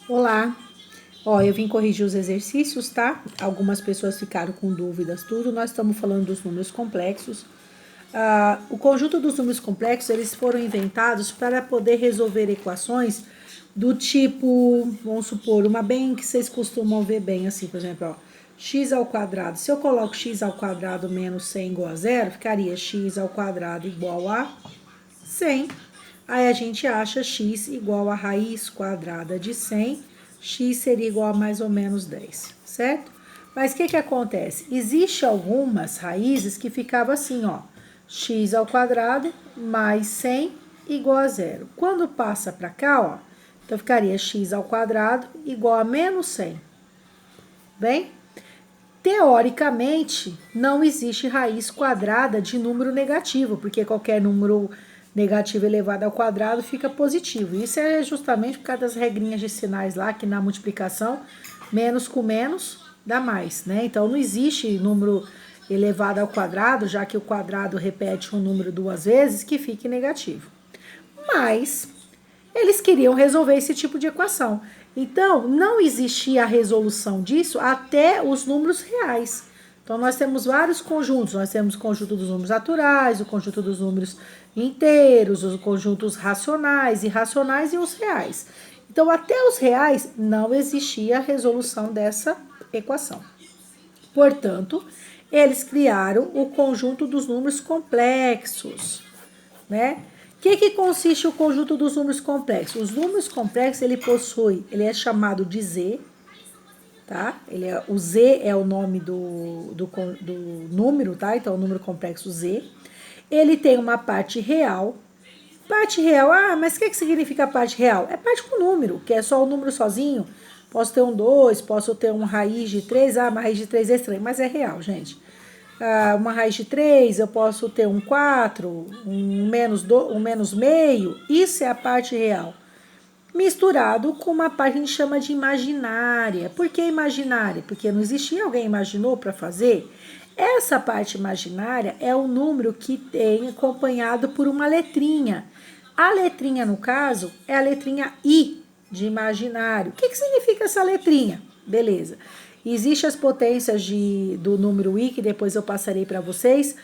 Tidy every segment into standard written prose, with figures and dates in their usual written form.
Olá! Ó, eu vim corrigir os exercícios, tá? Algumas pessoas ficaram com dúvidas, tudo. Nós estamos falando dos números complexos. O conjunto dos números complexos, eles foram inventados para poder resolver equações do tipo, vamos supor, uma bem que vocês costumam ver bem, assim, por exemplo, ó, x ao quadrado. Se eu coloco x ao quadrado menos 100 igual a zero, ficaria x ao quadrado igual a 100. Aí a gente acha x igual a raiz quadrada de 100, x seria igual a mais ou menos 10, certo? Mas o que acontece? Existe algumas raízes que ficavam assim, ó, x ao quadrado mais 100 igual a zero. Quando passa para cá, ó, então ficaria x ao quadrado igual a menos 100. Bem? Teoricamente, não existe raiz quadrada de número negativo, porque qualquer número negativo elevado ao quadrado fica positivo. Isso é justamente por causa das regrinhas de sinais lá, que na multiplicação, menos com menos dá mais, né? Então, não existe número elevado ao quadrado, já que o quadrado repete um número duas vezes, que fique negativo. Mas eles queriam resolver esse tipo de equação. Então, não existia a resolução disso até os números reais. Então, nós temos vários conjuntos. Nós temos o conjunto dos números naturais, o conjunto dos números inteiros, os conjuntos racionais, irracionais e os reais. Então, até os reais não existia a resolução dessa equação. Portanto, eles criaram o conjunto dos números complexos, né? Que consiste o conjunto dos números complexos? Os números complexos, ele é chamado de Z, tá? O Z é o nome do número, tá? Então, o número complexo Z. Ele tem uma parte real. Parte real, mas o que significa parte real? É parte com número, que é só o número sozinho. Posso ter um 2, posso ter uma raiz de 3, uma raiz de 3 é estranho, mas é real, gente. Uma raiz de 3, eu posso ter um 4, um menos meio, isso é a parte real. Misturado com uma parte que a gente chama de imaginária. Por que imaginária? Porque não existia, alguém imaginou para fazer? Essa parte imaginária é o número que tem acompanhado por uma letrinha. A letrinha, no caso, é a letrinha I de imaginário. O que significa essa letrinha? Beleza. Existem as potências do número I, que depois eu passarei para vocês.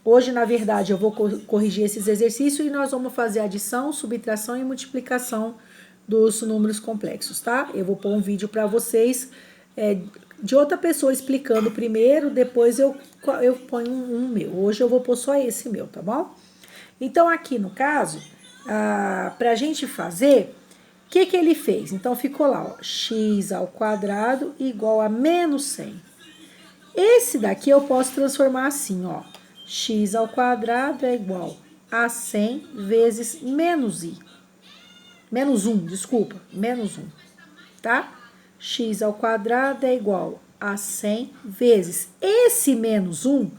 Hoje, na verdade, eu vou corrigir esses exercícios e nós vamos fazer adição, subtração e multiplicação dos números complexos, tá? Eu vou pôr um vídeo para vocês de outra pessoa explicando primeiro, depois eu ponho um meu. Hoje eu vou pôr só esse meu, tá bom? Então, aqui no caso, para a gente fazer, o que ele fez? Então, ficou lá, ó, x ao quadrado igual a menos 100. Esse daqui eu posso transformar assim, ó. X ao quadrado é igual a 100 vezes menos i. Menos 1, desculpa, menos 1, tá? X ao quadrado é igual a 100 vezes esse menos 1,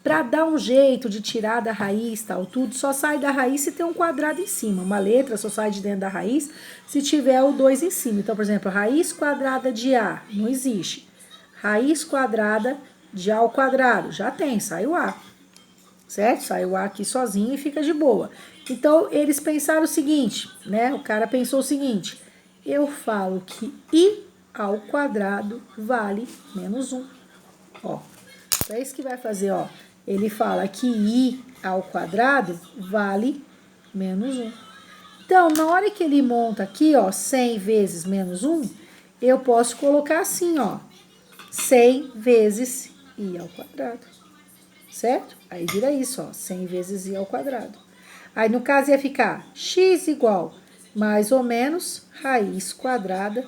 para dar um jeito de tirar da raiz, tal, tudo, só sai da raiz se tem um quadrado em cima. Uma letra só sai de dentro da raiz se tiver o 2 em cima. Então, por exemplo, raiz quadrada de A, não existe. Raiz quadrada de A ao quadrado, já tem, sai o A. Certo? Sai o A aqui sozinho e fica de boa. Então, eles pensaram o seguinte, né? O cara pensou o seguinte, eu falo que I ao quadrado vale menos 1. Ó, então é isso que vai fazer, ó. Ele fala que I ao quadrado vale menos 1. Então, na hora que ele monta aqui, ó, 100 vezes menos 1, eu posso colocar assim, ó, 100 vezes I ao quadrado, certo? Aí vira isso, ó, 100 vezes I ao quadrado. Aí, no caso, ia ficar x igual mais ou menos raiz quadrada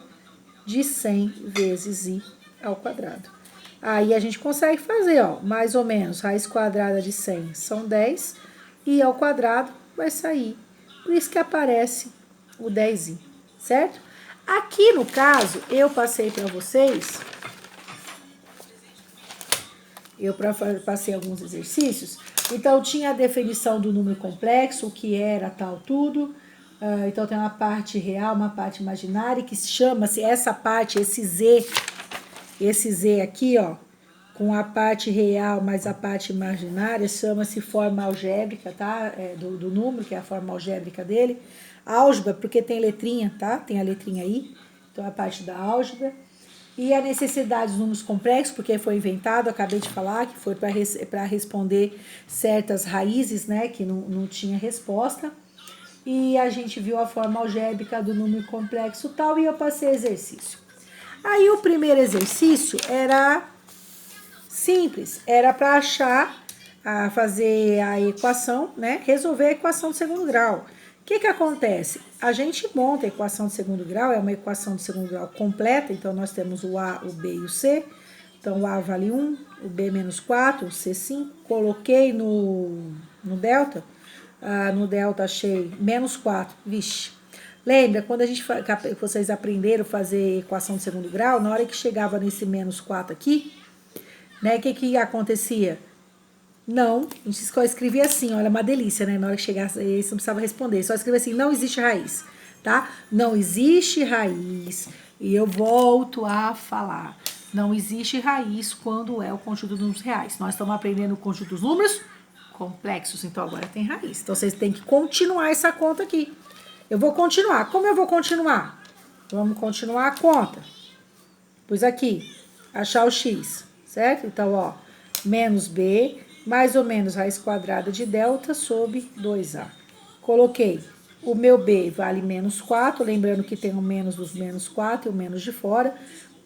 de 100 vezes I ao quadrado. Aí, a gente consegue fazer, ó, mais ou menos raiz quadrada de 100 são 10, I ao quadrado vai sair. Por isso que aparece o 10i, certo? Aqui, no caso, eu passei para vocês... passei alguns exercícios, então tinha a definição do número complexo, o que era tal tudo, então tem uma parte real, uma parte imaginária, que chama-se essa parte, esse Z aqui, ó, com a parte real mais a parte imaginária, chama-se forma algébrica, tá? Do número, que é a forma algébrica dele. Álgebra, porque tem letrinha, tá? Tem a letrinha I. Então, a parte da álgebra. E a necessidade dos números complexos, porque foi inventado, acabei de falar, que foi para responder certas raízes, né, que não tinha resposta. E a gente viu a forma algébrica do número complexo e tal, e eu passei exercício. Aí o primeiro exercício era simples, era para achar, fazer a equação, né, resolver a equação de segundo grau. O que acontece? A gente monta a equação de segundo grau, é uma equação de segundo grau completa, então nós temos o A, o B e o C. Então o A vale 1, o B menos 4, o C 5. Coloquei no delta, no delta achei menos 4, vixe. Lembra, quando vocês aprenderam a fazer equação de segundo grau, na hora que chegava nesse menos 4 aqui, né, o que acontecia? Não, a gente só escrevia assim, olha, uma delícia, né? Na hora que chegasse, você não precisava responder, só escrevia assim, não existe raiz, tá? Não existe raiz, e eu volto a falar, não existe raiz quando é o conjunto dos números reais. Nós estamos aprendendo o conjunto dos números complexos, então agora tem raiz. Então vocês têm que continuar essa conta aqui. Eu vou continuar. Como eu vou continuar? Vamos continuar a conta. Pois aqui, achar o x, certo? Então, ó, menos b mais ou menos raiz quadrada de delta sobre 2a. Coloquei o meu b vale menos 4, lembrando que tem o menos dos menos 4 e o menos de fora,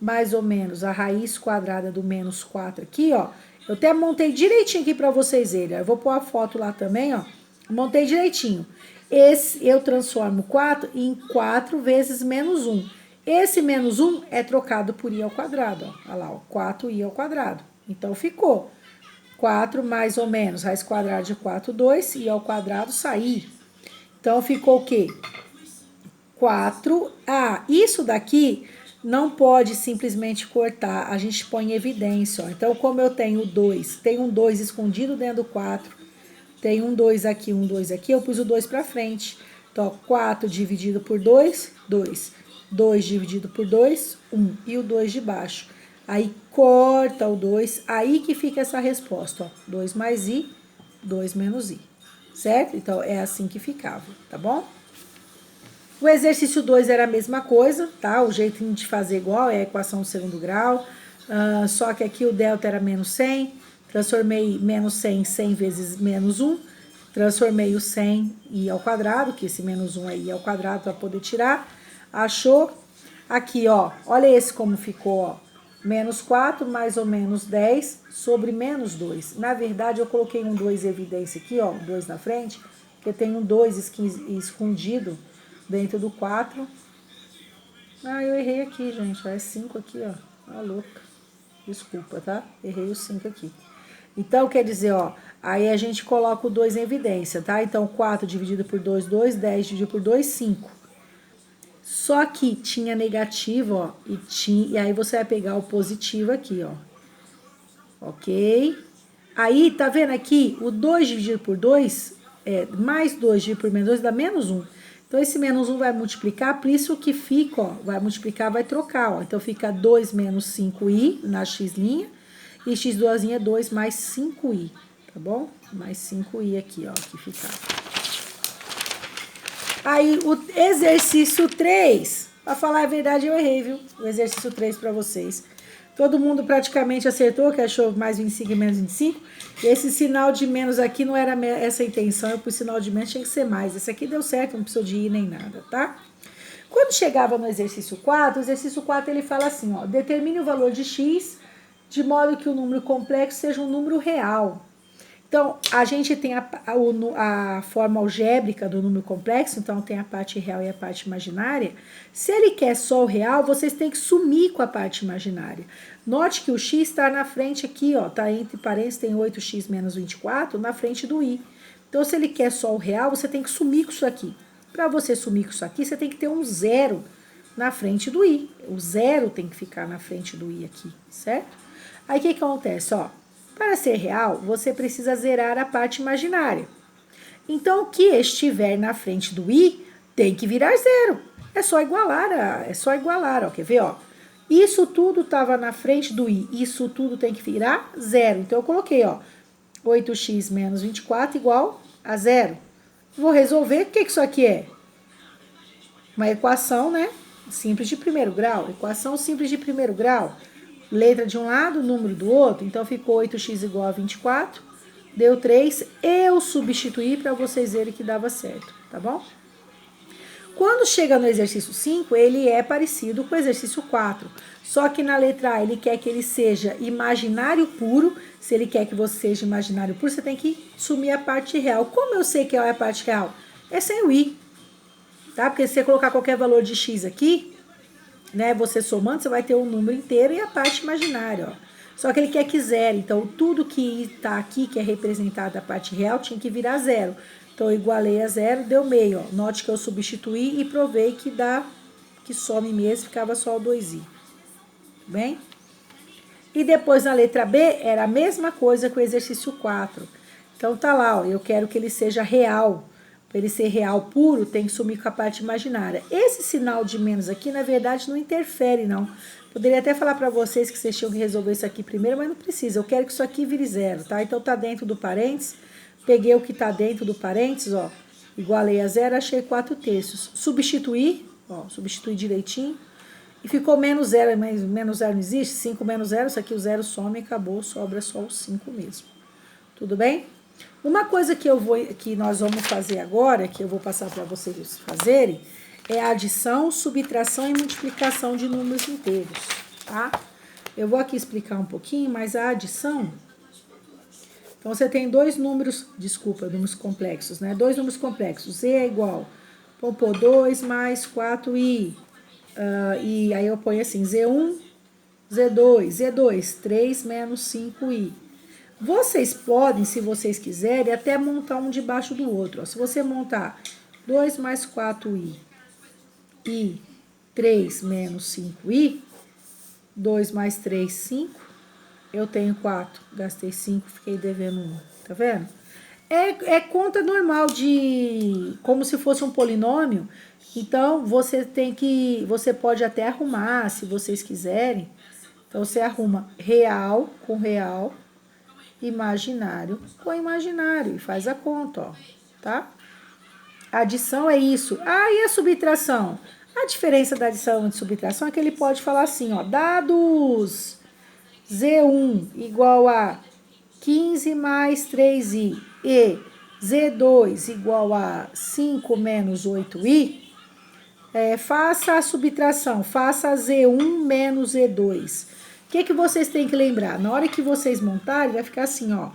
mais ou menos a raiz quadrada do menos 4 aqui, ó. Eu até montei direitinho aqui para vocês verem, ó. Eu vou pôr a foto lá também, ó. Montei direitinho. Esse eu transformo 4 em 4 vezes menos 1. Esse menos 1 é trocado por i ao quadrado, ó. Olha lá, ó, 4i ao quadrado. Então, ficou 4 mais ou menos raiz quadrada de 4, 2, i ao quadrado, sair. Então, ficou o quê? 4. Isso daqui não pode simplesmente cortar, a gente põe em evidência, ó. Então, como eu tenho 2, tem um 2 escondido dentro do 4, tem um 2 aqui, eu pus o 2 para frente. Então, 4 dividido por 2, 2. 2 dividido por 2, 1. E o 2 de baixo. Aí, corta o 2, aí que fica essa resposta, ó. 2 mais i, 2 menos i. Certo? Então, é assim que ficava, tá bom? O exercício 2 era a mesma coisa, tá? O jeitinho de fazer igual, é a equação do segundo grau. Só que aqui o delta era menos 100. Transformei menos 100 em 100 vezes menos 1. Transformei o 100 i ao quadrado, que esse menos 1 é i ao quadrado para poder tirar. Achou? Aqui, ó. Olha esse como ficou, ó. Menos 4 mais ou menos 10 sobre menos 2. Na verdade, eu coloquei um 2 em evidência aqui, ó. 2 na frente, porque tem um 2 escondido dentro do 4. Eu errei aqui, gente. É 5 aqui, ó. Ah, louca. Desculpa, tá? Errei o 5 aqui. Então, quer dizer, ó, aí a gente coloca o 2 em evidência, tá? Então, 4 dividido por 2, 2, 10 dividido por 2, 5. Só que tinha negativo, ó, e aí você vai pegar o positivo aqui, ó. Ok? Aí, tá vendo aqui? O 2 dividido por 2, mais 2 dividido por menos 2 dá menos 1. Então, esse menos 1 vai multiplicar, por isso que fica, ó, vai multiplicar, vai trocar, ó. Então, fica 2 menos 5i na x', e x2 é 2 mais 5i, tá bom? Mais 5i aqui, ó, que ficava. Aí, o exercício 3, pra falar a verdade, eu errei, viu? O exercício 3 pra vocês. Todo mundo praticamente acertou, que achou mais 25 e menos 25. Esse sinal de menos aqui não era essa a intenção, eu pus sinal de menos, tinha que ser mais. Esse aqui deu certo, não precisou de ir nem nada, tá? Quando chegava no exercício 4, o exercício 4 ele fala assim, ó, determine o valor de x de modo que o número complexo seja um número real. Então, a gente tem a forma algébrica do número complexo, então tem a parte real e a parte imaginária. Se ele quer só o real, vocês têm que sumir com a parte imaginária. Note que o x está na frente aqui, ó, tá entre parênteses, tem 8x menos 24 na frente do i. Então, se ele quer só o real, você tem que sumir com isso aqui. Para você sumir com isso aqui, você tem que ter um zero na frente do i. O zero tem que ficar na frente do i aqui, certo? Aí, o que acontece, ó? Para ser real, você precisa zerar a parte imaginária. Então, o que estiver na frente do i tem que virar zero. É só igualar, ó. Quer ver, ó? Isso tudo estava na frente do i, isso tudo tem que virar zero. Então, eu coloquei, ó, 8x menos 24 igual a zero. Vou resolver, o que isso aqui é? Uma equação, né? simples de primeiro grau. Equação simples de primeiro grau. Letra de um lado, número do outro. Então, ficou 8x igual a 24. Deu 3. Eu substituí para vocês verem que dava certo, tá bom? Quando chega no exercício 5, ele é parecido com o exercício 4. Só que na letra A, ele quer que ele seja imaginário puro. Se ele quer que você seja imaginário puro, você tem que sumir a parte real. Como eu sei que é a parte real? É sem o i. Tá? Porque se você colocar qualquer valor de x aqui, né, você somando, você vai ter o número inteiro e a parte imaginária, ó. Só que ele quer que zero. Então, tudo que está aqui, que é representado a parte real, tinha que virar zero. Então, eu igualei a zero, deu meio, ó. Note que eu substituí e provei que dá, que some mesmo, ficava só o 2i. Bem? E depois, na letra B, era a mesma coisa que o exercício 4. Então, tá lá, ó, eu quero que ele seja real. Para ele ser real puro, tem que sumir com a parte imaginária. Esse sinal de menos aqui, na verdade, não interfere, não. Poderia até falar para vocês que vocês tinham que resolver isso aqui primeiro, mas não precisa. Eu quero que isso aqui vire zero, tá? Então, tá dentro do parênteses. Peguei o que tá dentro do parênteses, ó. Igualei a zero, achei 4/3. Substituí, ó, substituí direitinho. E ficou menos zero, mas menos zero não existe. 5 menos zero, isso aqui o zero some e acabou, sobra só o 5 mesmo. Tudo bem? Uma coisa que nós vamos fazer agora, que eu vou passar para vocês fazerem, é a adição, subtração e multiplicação de números inteiros, tá? Eu vou aqui explicar um pouquinho, mas a adição... Então, você tem dois números, números complexos, né? Dois números complexos, z é igual, vamos pôr 2 mais 4i, e aí eu ponho assim, z1, z2, 3 menos 5i. Vocês podem, se vocês quiserem, até montar um debaixo do outro. Ó. Se você montar 2 mais 4i e 3 menos 5i, 2 mais 3, 5. Eu tenho 4, gastei 5, fiquei devendo 1. Tá vendo? É conta normal de... como se fosse um polinômio. Então, você pode até arrumar, se vocês quiserem. Então, você arruma real com real, imaginário com imaginário e faz a conta, ó, tá? A adição é isso. Ah, e a subtração? A diferença da adição e de subtração é que ele pode falar assim, ó, dados Z1 igual a 15 mais 3i e Z2 igual a 5 menos 8i, faça a subtração, faça Z1 menos Z2. O que vocês têm que lembrar? Na hora que vocês montarem, vai ficar assim, ó.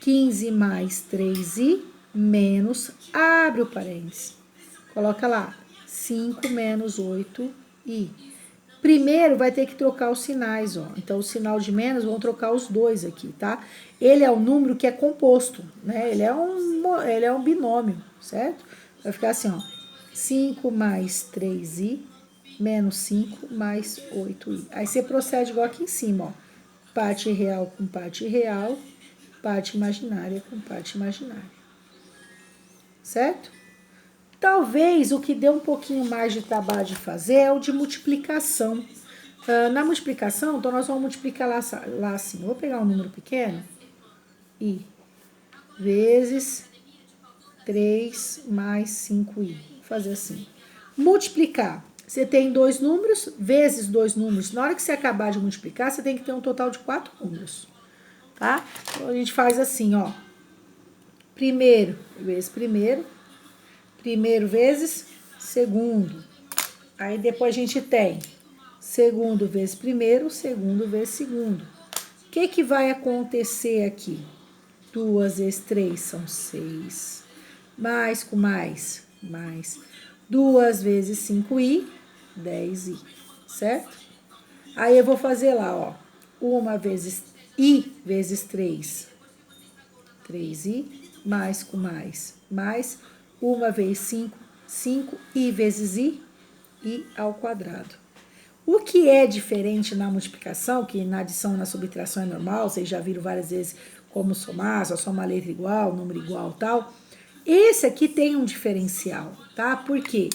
15 mais 3i menos, abre o parênteses. Coloca lá, 5 menos 8i. Primeiro vai ter que trocar os sinais, ó. Então, o sinal de menos, vão trocar os dois aqui, tá? Ele é um número que é composto, né? Ele é um binômio, certo? Vai ficar assim, ó. 5 mais 3i menos 5 mais 8i. Aí você procede igual aqui em cima, ó. Parte real com parte real, parte imaginária com parte imaginária. Certo? Talvez o que deu um pouquinho mais de trabalho de fazer é o de multiplicação. Na multiplicação, então nós vamos multiplicar lá assim. Eu vou pegar um número pequeno, i, vezes 3 mais 5i. Vou fazer assim. Multiplicar. Você tem dois números, vezes dois números. Na hora que você acabar de multiplicar, você tem que ter um total de 4 números. Tá? Então, a gente faz assim, ó. Primeiro vezes primeiro. Primeiro vezes segundo. Aí depois a gente tem segundo vezes primeiro, segundo vezes segundo. O que vai acontecer aqui? 2 vezes 3 são 6. Mais com mais. 2 vezes 5i, 10i, certo? Aí eu vou fazer lá, ó. 1 vezes i vezes 3, 3i, mais com mais. 1 vezes 5, 5i vezes i ao quadrado. O que é diferente na multiplicação, que na adição e na subtração é normal, vocês já viram várias vezes como somar, só soma letra igual, número igual, tal. Esse aqui tem um diferencial, tá? Por quê?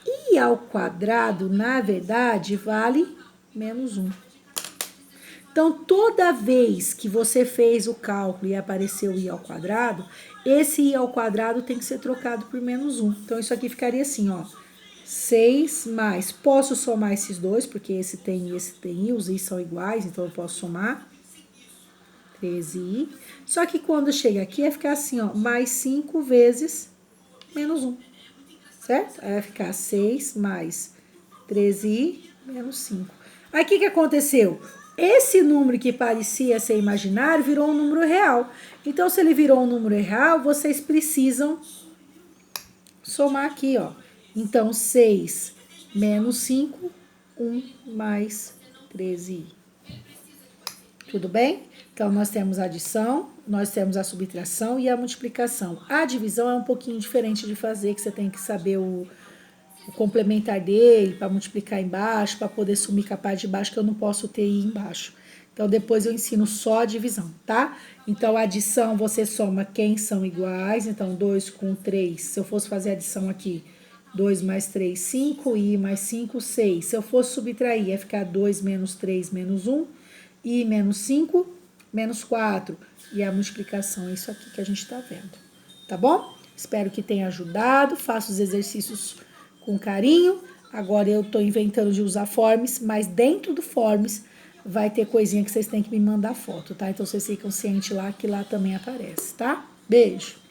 I ao quadrado, na verdade, vale menos 1. Então, toda vez que você fez o cálculo e apareceu i ao quadrado, esse i ao quadrado tem que ser trocado por menos 1. Então, isso aqui ficaria assim, ó. 6 mais, posso somar esses dois, porque esse tem e esse tem i, os i são iguais, então eu posso somar. 13i. Só que quando chega aqui, vai ficar assim, ó, mais 5 vezes menos 1, certo? Aí vai ficar 6 mais 13i menos 5. Aí o que aconteceu? Esse número que parecia ser imaginário virou um número real. Então, se ele virou um número real, vocês precisam somar aqui, ó. Então, 6 menos 5, 1 mais 13i. Tudo bem? Então, nós temos a adição, nós temos a subtração e a multiplicação. A divisão é um pouquinho diferente de fazer, que você tem que saber o complementar dele, para multiplicar embaixo, para poder sumir com a parte de baixo, que eu não posso ter i embaixo. Então, depois eu ensino só a divisão, tá? Então, a adição, você soma quem são iguais. Então, 2 com 3. Se eu fosse fazer a adição aqui, 2 mais 3, 5. I mais 5, 6. Se eu fosse subtrair, ia ficar 2 menos 3, menos 1. I menos 5, menos 4. E a multiplicação é isso aqui que a gente tá vendo. Tá bom? Espero que tenha ajudado. Faça os exercícios com carinho. Agora eu tô inventando de usar forms, mas dentro do forms vai ter coisinha que vocês têm que me mandar foto, tá? Então vocês ficam cientes lá que lá também aparece, tá? Beijo!